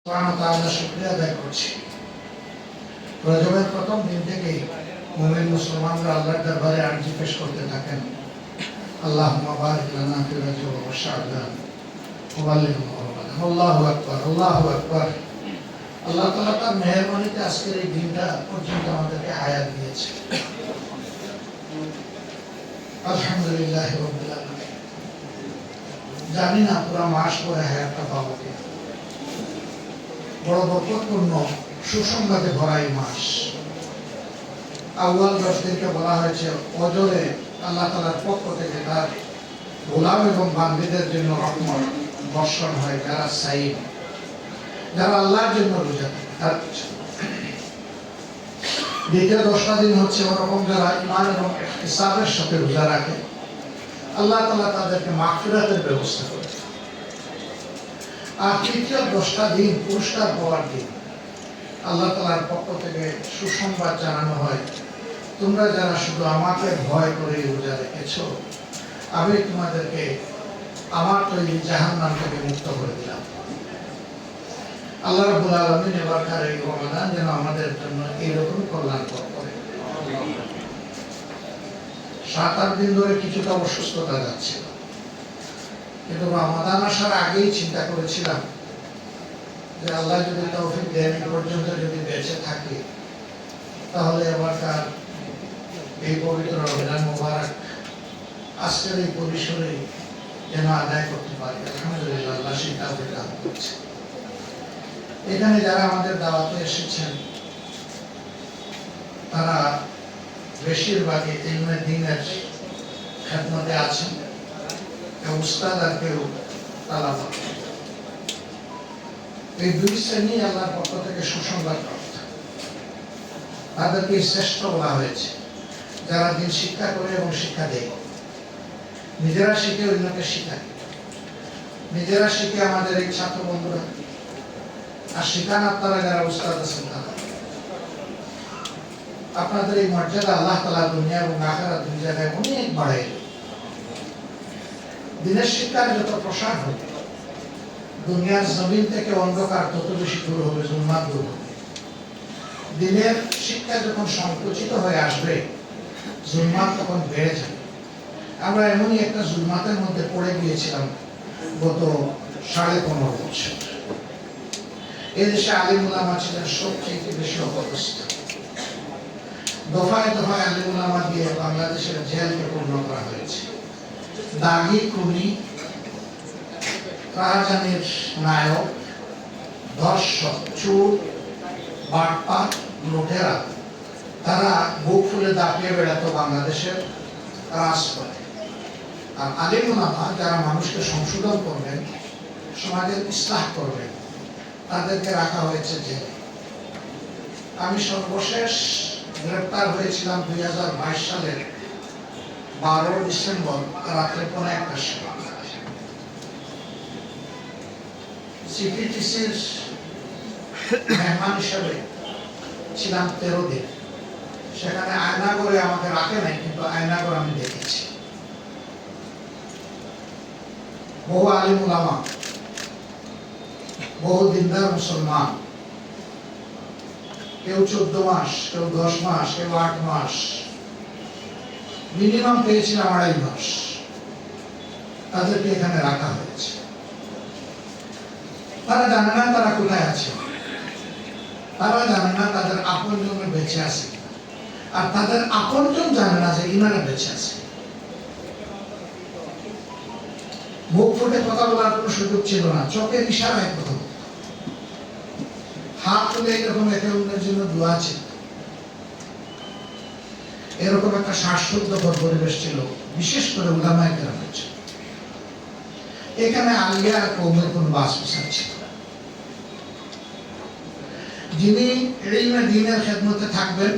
শুকরিয়া আদায় করছি। রজবের প্রথম দিন থেকেই মুমিন মুসলমানরা আল্লাহর দরবারে আরজি পেশ করতে থাকেন, আল্লাহুম্মা বারিক লানা ফি রজব ওয়া শাবান ওয়া বাল্লিগনা রমাদান। আল্লাহু আকবার, আল্লাহু আকবার। আল্লাহ তাআলা তার মেহেরবানিতে আজকের এই দিনটা পর্যন্ত আমাদেরকে হায়াত দিয়েছে। আলহামদুলিল্লাহি রাব্বিল আলামিন। জানি না পুরো মাস পরে হায়াতটা পাবো কিনা। বড় বরকতপূর্ণ সুসংবাদে ভরা এই মাস। আউয়াল 10 দিনকে বলা হয়েছে অজরে আল্লাহ তাআলার পক্ষ থেকে তার গোলাম এবং বান্দীদের জন্য রহমত বর্ষণ হয়, যারা সাইম, যারা আল্লাহর জন্য রোজা থাকে। দ্বিতীয় 10টা দিন হচ্ছে ওরকম যারা ঈমান এবং ইহতিসাবের সাথে রোজা রাখে, আল্লাহ তাআলা তাদেরকে মাগফিরাতের ব্যবস্থা করে। আর তৃতীয় 10টা দিন পুরস্কার পাওয়ার দিন। আল্লাহ তাআলার পক্ষ থেকে সুসংবাদ জানানো হয়, তোমরা যারা শুধু আমাকে ভয় করে রোজা রেখেছো, আমি তোমাদেরকে আমার তৈরি জাহান্নাম থেকে মুক্ত করে দিলাম। আল্লাহ রাব্বুল আলামিন এবারকার এই রমাদান যেন আমাদের জন্য এইরকম কল্যাণকর করে। 7-8 দিন ধরে কিছুটা অসুস্থতা যাচ্ছিল, কিন্তু রমাদান আসার আগেই চিন্তা করেছিলাম যে আল্লাহ যদি তৌফিক দেন এই পর্যন্ত যদি বেঁচে থাকি, তাহলে এবারকার এই পবিত্র রমজান মুবারক আজকের এই পরিসরে যেন আদায় করতে পারি। আলহামদুলিল্লাহ, আল্লাহ সেই তৌফিক দান করছে। এখানে যারা আমাদের দাওয়াতে এসেছেন তারা বেশিরভাগই ইলমে দ্বীনের খেদমতে আছেন, কেউ উস্তাদ আর কেউ তালাবাত। এই দুই শ্রেণী আল্লাহর পক্ষ থেকে সুসংবাদ প্রাপ্ত। তাদেরকে শ্রেষ্ঠ বলা হয়েছে, যারা দিন শিক্ষা করে এবং শিক্ষা দেয়, নিজেরা শিখে অন্যকে শিখায়, নিজেরা শিখে আমাদের এই ছাত্র বন্ধুরা, আর শিখান আপনারা যারা উস্তাদ আছেন তারা। আপনাদের এই মর্যাদা আল্লাহ তাআলা দুনিয়া এবং আখিরাত দুই জায়গায় অনেক বাড়ায়। দিনের শিক্ষার যত প্রসার হবে, দুনিয়ার জমিন থেকে অন্ধকার তত বেশি দূর হবে, জুলমাত দূর হবে। দিনের শিক্ষা যখন সংকুচিত হয়ে আসবে, জুলমাত তখন বেড়ে যাবে। আমরা এমনই একটা জুলমাতের মধ্যে পড়ে গিয়েছিলাম গত 15.5 বছর। এদেশে আলিম উলামা ছিলেন সবচেয়ে বেশি অপদস্থ। দফায় দফায় আলিম উলামা দিয়ে বাংলাদেশের জেলকে পূর্ণ করা হয়েছে। দাগি, খুনি, রাহাজানির নায়ক, ধর্ষক, চোর, বাটপার, লুটেরা, তারা বুক ফুলে দাপিয়ে বেড়াতো বাংলাদেশের রাজপথে। আর আলিম উলামা যারা মানুষকে সংশোধন করবেন, সমাজের ইসলাহ করবেন, তাদেরকে রাখা হয়েছে জেলে। আমি সর্বশেষ গ্রেপ্তার হয়েছিলাম 2022 সালের 12 ডিসেম্বর রাত্রে 1:15টার সময়। সিপিটিসির মেহমান হিসেবে ছিলাম 13 দিন। সেখানে আয়নাগরে আমাকে রাখে নাই, কিন্তু আয়নাগর আমি দেখেছি। বহু আলিম উলামা, বহু দিনদার মুসলমান, কেউ 14 মাস, কেউ 10 মাস, কেউ 8 মাস, মিনিমাম পেয়েছিলাম 2.5 মাস, তাদেরকে এখানে রাখা হয়েছে। তারা জানে না তারা কোথায় আছে, তারা জানে না তাদের আপনজন বেঁচে আছে, আর তাদের আপনজন জানে না যে ইনারা বেঁচে আছে। মুখ ফুটে কথা বলার কোনো সুযোগ ছিল না, চোখের ইশারায় কথা বলতো, হাত তুলে এরকম একে অন্যের জন্য দোয়া ছিল। এরকম একটা শ্বাসরুদ্ধকর পরিবেশ ছিল, বিশেষ করে উলামায়ে কেরামের জন্য। এখানে আলিয়া আর কওমের কোনো বাস বিচার ছিল না। যিনি ইলমে দ্বীনের খেদমতে থাকবেন,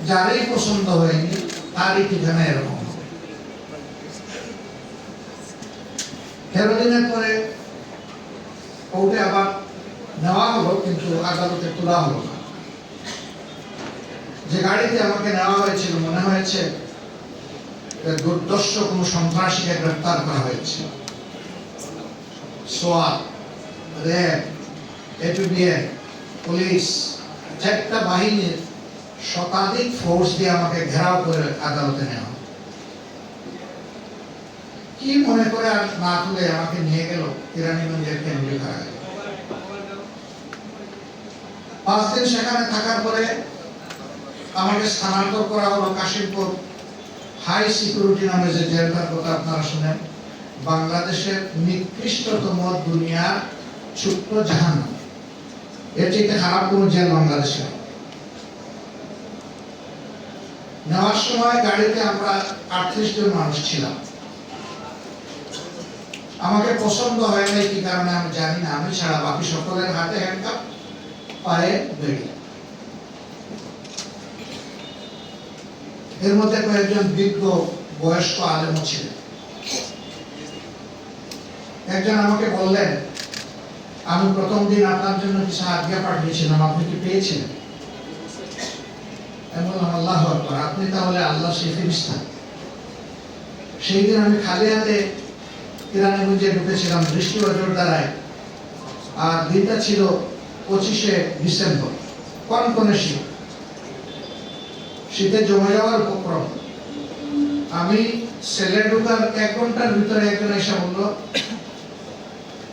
যারই পছন্দ হয়নি তারই ঠিকানা এরকম হবে। 13 দিনের পরে কোর্টে আবার নেওয়া হলো, কিন্তু আদালতে তোলা হলো না। যে গাড়িতে আমাকে নেওয়া হয়েছিল, মনে হয়েছে দুর্দর্শ কোনো সন্ত্রাসীকে গ্রেফতার করা হয়েছে। সোয়াদ, র্যাব, এপিবিএন, পুলিশ, চারটা বাহিনীর শতাধিক ফোর্স দিয়ে আমাকে ঘেরাও করে আদালতে নেওয়া। কি মনে করে আর না তুলে আমাকে নিয়ে গেল কেরানীগঞ্জের কেন্দ্রীয় কারাগারে। 5 দিন সেখানে থাকার পরে আমাকে স্থানান্তর করা হলো কাশিমপুর হাই সিকিউরিটি নামে যে জেলটার কথা আপনারা শুনেন, বাংলাদেশের নিকৃষ্টতম দুনিয়ার ছোট্ট জাহান্নাম। এর চেয়ে খারাপ কোনো জেল বাংলাদেশে নেই। নেওয়ার সময় গাড়িতে আমরা 38 জন মানুষ ছিলাম। আমাকে পছন্দ হয় নাই কি কারণে আমি জানি না, আমি ছাড়া বাকি সকলের হাতে হ্যান্ডকাপ, পায়ে বেড়ি। এর মধ্যে কয়েকজন বিজ্ঞ বয়স্ক আলেমও ছিলেন। একজন আমাকে বললেন, আমি প্রথম দিন আপনার জন্য কিছু আজ্ঞা পাঠিয়েছিলাম, আপনি কি পেয়েছিলেন? আমি বললাম, আল্লাহু আকবার, আপনি তাহলে আল্লাহ সেই ফেরেশতা। সেই দিন আমি খালি হাতে কেরানীগঞ্জে ঢুকেছিলাম বৃষ্টি বজ্র দ্বারায়, আর দিনটা ছিল 25শে ডিসেম্বর, কনকনে শীত, শীতে জমে যাওয়ার উপক্রম। আমি সেলে ঢুকার 1 ঘন্টার ভিতরে একজন এসে বলল,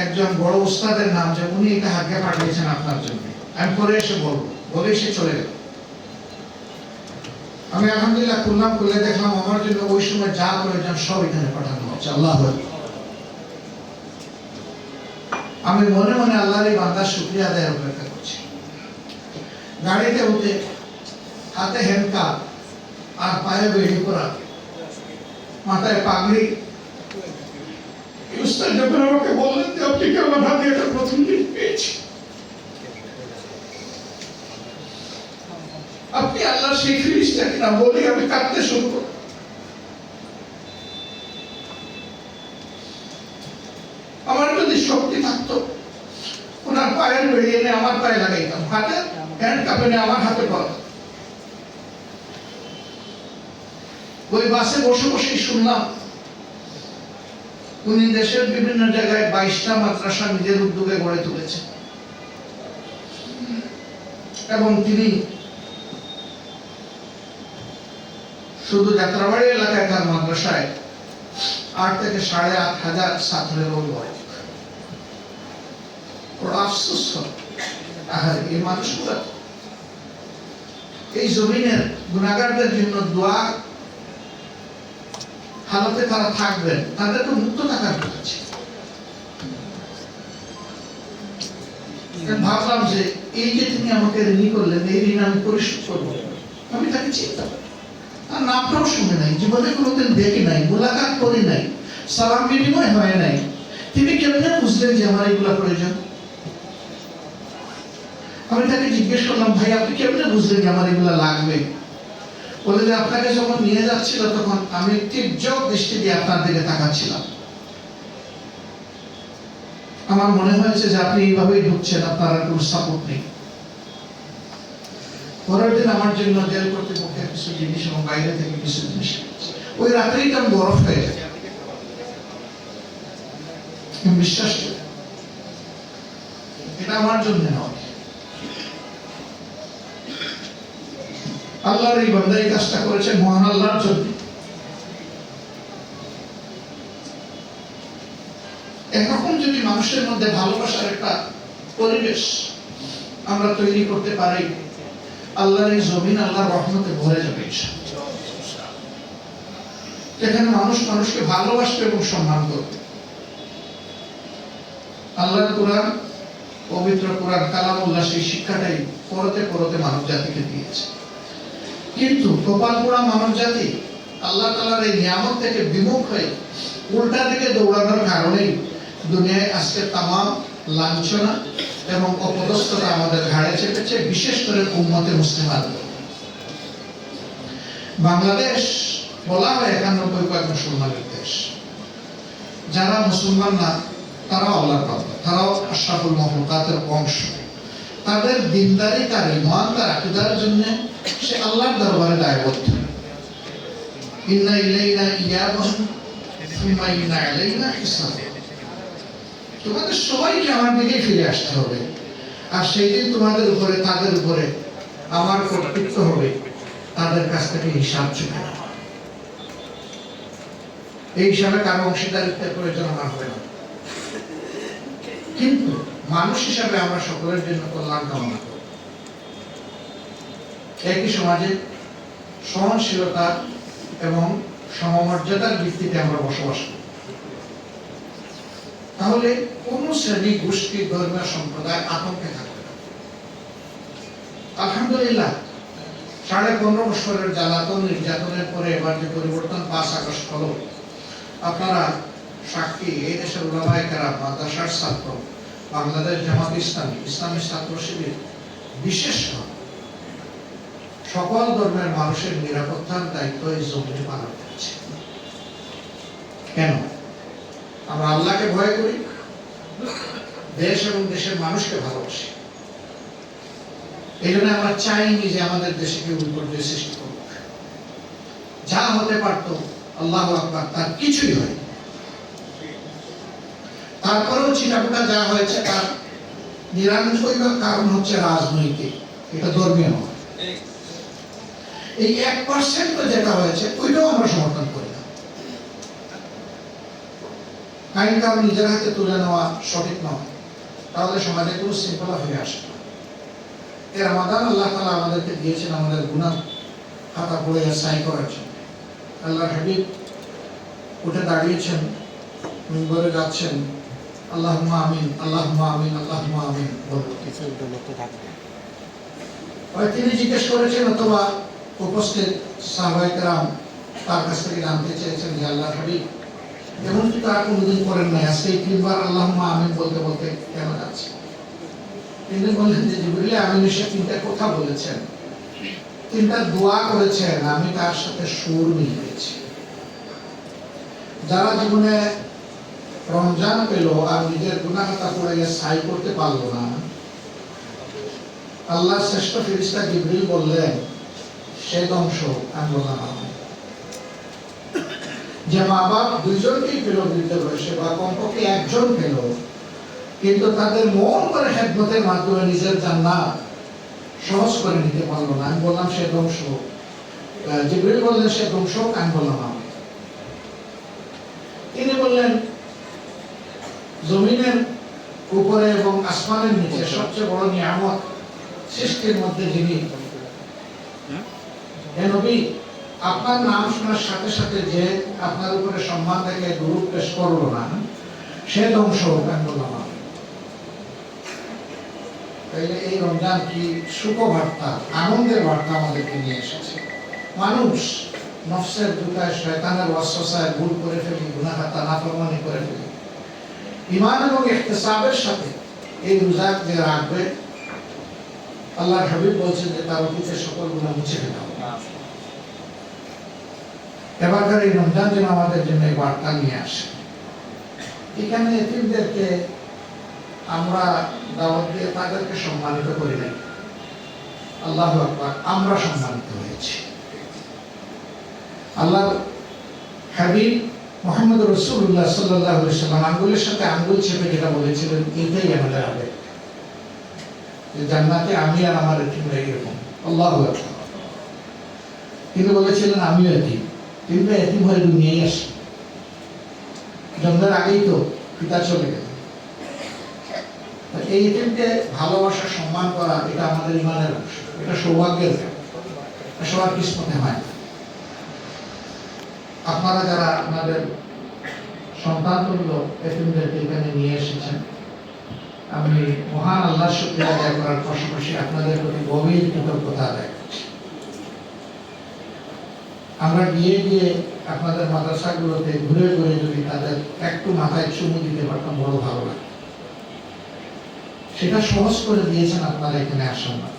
একজন বড় উস্তাদের নাম, যে উনি এটা আজ্ঞা পাঠিয়েছেন আপনার জন্য, আমি পরে এসে বলবো, বলে সে চলে গেল। আমি আলহামদুলিল্লাহ খুললাম, খুলে দেখলাম আমার জন্য ওই সময় যা প্রয়োজন সব এখানে পাঠানো হচ্ছে। আল্লাহু আকবার। আমি মনে মনে আল্লাহর এই বান্দার শুকরিয়া আদায়ের অপেক্ষা করছি। গাড়িতে উঠে হাতে হ্যান্ডকাপ আর পায়ে বেড়ি পরা, মাথায় পাগড়ি, উস্তাদ যখন আমাকে বললেন যে আপনি কি আমার হাতে এটা প্রথম দিন পেয়েছি, আপনি আল্লাহ সেই ফেরেশতা কিনা, বলে আমি কাঁদতে শুরু করলাম। আমার যদি শক্তি থাকতো, ওনার পায়ের বেড়ি এনে আমার পায়ে লাগাইতাম, হাতে হ্যান্ড কাপ এনে আমার হাতে পড়াতাম। ওই বাসে বসে বসেই শুনলাম উনি দেশের বিভিন্ন জায়গায় 22টা মাদ্রাসা নিজের উদ্যোগে গড়ে তুলেছেন, এবং তিনি শুধু যাত্রাবাড়ি এলাকায় তার মাদ্রাসায় 8 থেকে 8,500 ছাত্রের অভিভাবক। বড় আফসোস হয়, এই মানুষগুলো এই জমিনের গুনাহগারদের জন্য দোয়া হালতে তারা থাকবেন, তাদের তো মুক্ত থাকার কথা ছিল। ভাবলাম যে এই যে তিনি আমাকে ঋণী করলেন, এই ঋণ আমি পরিশোধ করবো। আমি তাকে চিন্তা করি, তার নামটাও শুনে নাই, জীবনে কোনোদিন দেখি নাই, মোলাকাত করি নাই, সালাম বিনিময় হয় নাই। তিনি কেমনে বুঝলেন যে আমার এইগুলা প্রয়োজন? আমি তাকে জিজ্ঞেস করলাম, ভাই আপনি কেমনে বুঝলেন যে আমার এগুলা লাগবে? বলে যে আপনাকে যখন নিয়ে যাচ্ছিল তখন আমি তীর্যক দৃষ্টি দিয়ে আপনার দিকে তাকাচ্ছিলাম, আমার মনে হয়েছে যে আপনি এইভাবেই ঢুকছেন, আপনার আর কোনো সাপোর্ট নেই। পরের দিন আমার জন্য জেল কর্তৃপক্ষের কিছু জিনিস এবং বাইরে থেকে কিছু জিনিস, ওই রাত্রেই আমি বরফ হয়ে যায়। বিশ্বাস করি এটা আমার জন্য নয়, আল্লাহর এই বান্দা এই কাজটা করেছেন মহান আল্লাহর জন্য। এরকম যদি মানুষের মধ্যে ভালোবাসার একটা পরিবেশ আমরা তৈরি করতে পারি, আল্লাহর এই জমিন আল্লাহর রহমতে ভরে যাবে ইনশাআল্লাহ। যেখানে মানুষ মানুষকে ভালোবাসবে এবং সম্মান করবে। আল্লাহর কোরআন, পবিত্র কোরআন কালামুল্লাহ, সেই শিক্ষাটাই পরতে পরতে মানব জাতিকে দিয়েছে। কিন্তু কপাল পোড়া মানব জাতি আল্লাহ তাআলার এই নিয়ামত থেকে বিমুখ হয়ে উল্টা দিকে দৌড়ানোর কারণেই দুনিয়ায় আজকে তামাম লাঞ্ছনা এবং অপদস্থতা আমাদের ঘাড়ে চেপেছে, বিশেষ করে উম্মতে মুসলিমার। বাংলাদেশ বলা হয় 91% মুসলমানের দেশ। যারা মুসলমান না তারাও আল্লাহর বান্দা, তারাও আশরাফুল মাখলুকাতের অংশ। তাদের দিনদারি, তার ঈমান, তার আকীদার জন্য সে আল্লাহর দরবারে দায়বদ্ধ। ইন্না ইলাইনা ইয়াবাহুম সুম্মা ইন্না আলাইনা হিসাব। তোমাদের সবাইকে আমার দিকে ফিরে আসতে হবে, আর সেই দিন তোমাদের উপরে তাদের উপরে আমার কর্তৃত্ব হবে তাদের কাছ থেকে হিসাব চুকে নেওয়া। এই হিসাবে কারো অংশীদারিত্বের প্রয়োজন আমার হবে না, কিন্তু মানুষ হিসাবে আমরা সকলের জন্য কল্যাণ কামনা করি। একই সমাজে সহনশীলতা এবং সমমর্যাদার ভিত্তিতে আমরা বসবাস করি। তাহলে কোন শ্রেণী, গোষ্ঠী, ধর্মীয় সম্প্রদায় আতঙ্কে থাকবে না। আলহামদুলিল্লাহ 15.5 বছরের জ্বালাতন নির্যাতনের পরে এবার যে পরিবর্তন 5 আগস্ট হলো, আপনারা সাক্ষী। এই দেশের উলামায়ে কেরাম, মাদ্রাসার ছাত্র, বাংলাদেশ জামাত ইসলামী, ইসলামী ছাত্র শিবির, বিশেষ সকল ধর্মের মানুষের নিরাপত্তার দায়িত্ব এই জমিনে পালন করছে। কেন? আমরা আল্লাহকে ভয় করি, দেশ এবং দেশের মানুষকে ভালোবাসি। এই জন্য আমরা চাইনি যে আমাদের দেশে কেউ বিপর্যয় সৃষ্টি করুক। যা হতে পারত, আল্লাহু আকবার, তার কিছুই হয়। তারপরেও চিটাপোটা যা হয়েছে তার 99 কারণ হচ্ছে রাজনৈতিক, এটা ধর্মীয় নয়। এই 1% যেটা হয়েছে ওইটাও আমরা সমর্থন করি না। আইন কারণ নিজের হাতে তুলে নেওয়া সঠিক নয়, তাহলে সমাজে কোনো শৃঙ্খলা হয়ে আসে না। এর রমাদান আল্লাহ তাআলা আমাদেরকে দিয়েছেন আমাদের গুনাহ খাতা পড়ে সাই করার জন্য। আল্লাহর হাবিব উঠে দাঁড়িয়েছেন, মিম্বরে যাচ্ছেন, আল্লাহুম্মা আমিন, আল্লাহুম্মা আমিন, আল্লাহুম্মা আমিন বলতে। তিনি জিজ্ঞেস করেছেন অথবা উপস্থিত সাহাবায়ে কেরাম তার কাছ থেকে জানতে চেয়েছেন যে আল্লাহর হাবিব এমন কি তারা কোনোদিন করেন নাই, আজকে 3 বার আল্লাহুম্মা আমিন বলতে বলতে কেন যাচ্ছে? তিনি বললেন যে জিবরিল আমিন এসে 3টা কথা বলেছেন, 3টা দোয়া করেছেন, আমি তার সাথে সুর মিলিয়েছি। যারা জীবনে রমজান পেল আর নিজের গুনাহ খাতা পড়ে সাই করতে পারলো না, আল্লাহর শ্রেষ্ঠ ফেরেশতা জিবরিল বললেন সে ধ্বংস। আমি বললাম যে মা বাপ দুইজনকেই পেল বৃদ্ধ বয়সে, বা কমপক্ষে একজন পেল, কিন্তু তাদের মন করে খেদমতের মাধ্যমে নিজের জান্নাত সহজ করে নিতে পারলো না। আমি বললাম সে ধ্বংস। জিবরিল বললেন সে ধ্বংস। আমি বললাম আমি। তিনি বললেন জমিনের উপরে এবং আসমানের নিচে সবচেয়ে বড় নিয়ামত সৃষ্টির মধ্যে যিনি, হে নবী, আপনার নাম শোনার সাথে সাথে যে আপনার উপরে সম্মান দেখে দুরূদ পেশ করলো না, সে ধ্বংস। আমি বললাম আমি। তাইলে এই রমজান কি সুখবার্তা, আনন্দের বার্তা আমাদেরকে নিয়ে এসেছে। মানুষ নফসের দুটায়, শয়তানের ওয়াসওয়াসায় ভুল করে ফেলি, গুনাহ খাতা নাফরমানি করে ফেলি। ঈমান এবং ইহতিসাবের সাথে এই রোজা যে রাখবে, আল্লাহর হাবিব বলছেন যে তার অতীতের সকল গুনাহ মুছে ফেলা হবে। এবারকার এই রমজান যেন আমাদের জন্য এই বার্তা নিয়ে আসে। এখানে এতিমদেরকে আমরা দাওয়াত দিয়ে তাদেরকে সম্মানিত করি নাই, আল্লাহু আকবার, আমরা সম্মানিত হয়েছি। আল্লাহর হাবিব মুহাম্মদ রাসূলুল্লাহ সাল্লাল্লাহু আলাইহি ওয়াসাল্লাম আঙ্গুলের সাথে আঙ্গুল চেপে যেটা বলেছিলেন, এটাই আমাদের আবেগ, যে জান্নাতে আমি আর আমার এতিমরা এরকম। আল্লাহু আকবার। তিনি বলেছিলেন আমিও এতিম, কিন্তু এতিম হয়ে দুনিয়ায় আসি। জন্মের আগেই তো পিতা চলে গেল। এই এতিমকে ভালোবাসা, সম্মান করা, এটা আমাদের ঈমানের অংশ, এটা সৌভাগ্যের, সবার কিসমতে হয়। আপনারা যারা আপনাদের সন্তান তুল্য এতিমদেরকে এখানে নিয়ে এসেছেন, আমি মহান আল্লাহর শুকরিয়া আদায় করার পাশাপাশি আপনাদের প্রতি গভীর কৃতজ্ঞতা আদায় করছি। আমরা গিয়ে গিয়ে আপনাদের মাদ্রাসাগুলোতে ঘুরে ঘুরে যদি তাদের একটু মাথায় চুমু দিতে পারতাম, বড় ভালো লাগে। সেটা সহজ করে দিয়েছেন আপনারা এখানে আসেন না।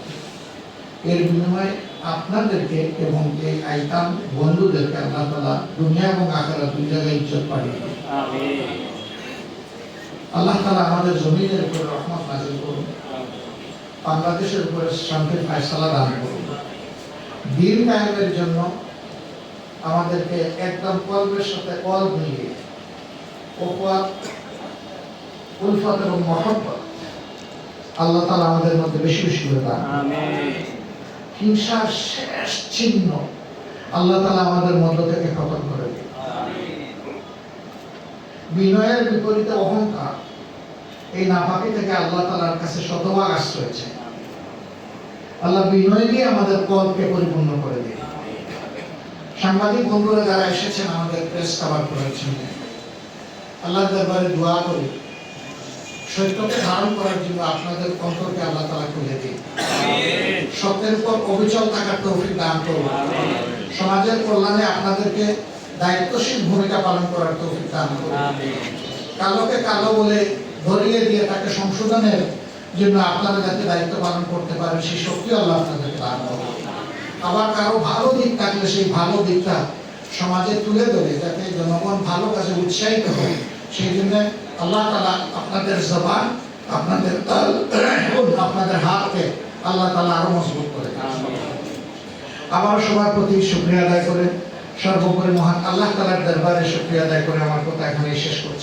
এর বিনিময়ে আপনাদেরকে এবং এই আইতাম বন্ধুদেরকে আল্লাহ তাআলা দুনিয়া এবং আখিরাত দুই জায়গায় ইজ্জত পাঠিয়ে দিন। আমিন। আল্লাহ তাআলা আমাদের জমিনের উপর রহমত নাযিল করুন, বাংলাদেশের উপরে শান্তির ফয়সালা দান করুন। দ্বীন কায়েমের জন্য আমাদেরকে একদম কলবের সাথে কলব মিলিয়ে উলফত এবং মহব্বত আল্লাহ তাআলা আমাদের মধ্যে বেশি বেশি করে দান আমিন। হিংসার শেষ চিহ্ন আল্লাহ তাআলা আমাদের মধ্য থেকে খতম করে দিন। বিনয়ের বিপরীতে অহংকার, এই নাপাকি থেকে আল্লাহ তাআলার কাছে শতভাগ আশ্রয় চাই। আল্লাহ বিনয় দিয়ে আমাদের কলকে পরিপূর্ণ করে দিন। সাংবাদিক বন্ধুরা যারা এসেছেন আমাদের প্রেস কভার করেছেন, আল্লাহর দরবারে দোয়া করি সত্যকে ধারণ করার জন্য আপনাদের অন্তরকে আল্লাহ তাআলা খুলে দিন। সত্যের উপর অবিচল থাকার তৌফিক দান করুন। সমাজের কল্যাণে আপনাদেরকে দায়িত্বশীল ভূমিকা পালন করার তৌফিক দান করুন। কালোকে কালো বলে ধরিয়ে দিয়ে তাকে সংশোধনের জন্য আপনারা যাতে দায়িত্ব পালন করতে পারেন সেই শক্তি আল্লাহ আপনাদেরকে দান করুন। আবার কারো ভালো দিক থাকলে সেই ভালো দিকটা সমাজে তুলে ধরে যাতে জনগণ ভালো কাজে উৎসাহিত হয়, সেই জন্য আল্লাহ তাআলা আপনাদের জবান, আপনাদের তাল এবং আপনাদের হাতকে আল্লাহ তাআলা আরো মজবুত করে দেন। আবার সবার প্রতি শুকরিয়া আদায় করে সর্বোপরি মহান আল্লাহ তাআলার দরবারে শুকরিয়া আদায় করে আমার কথা এখানেই শেষ করছি।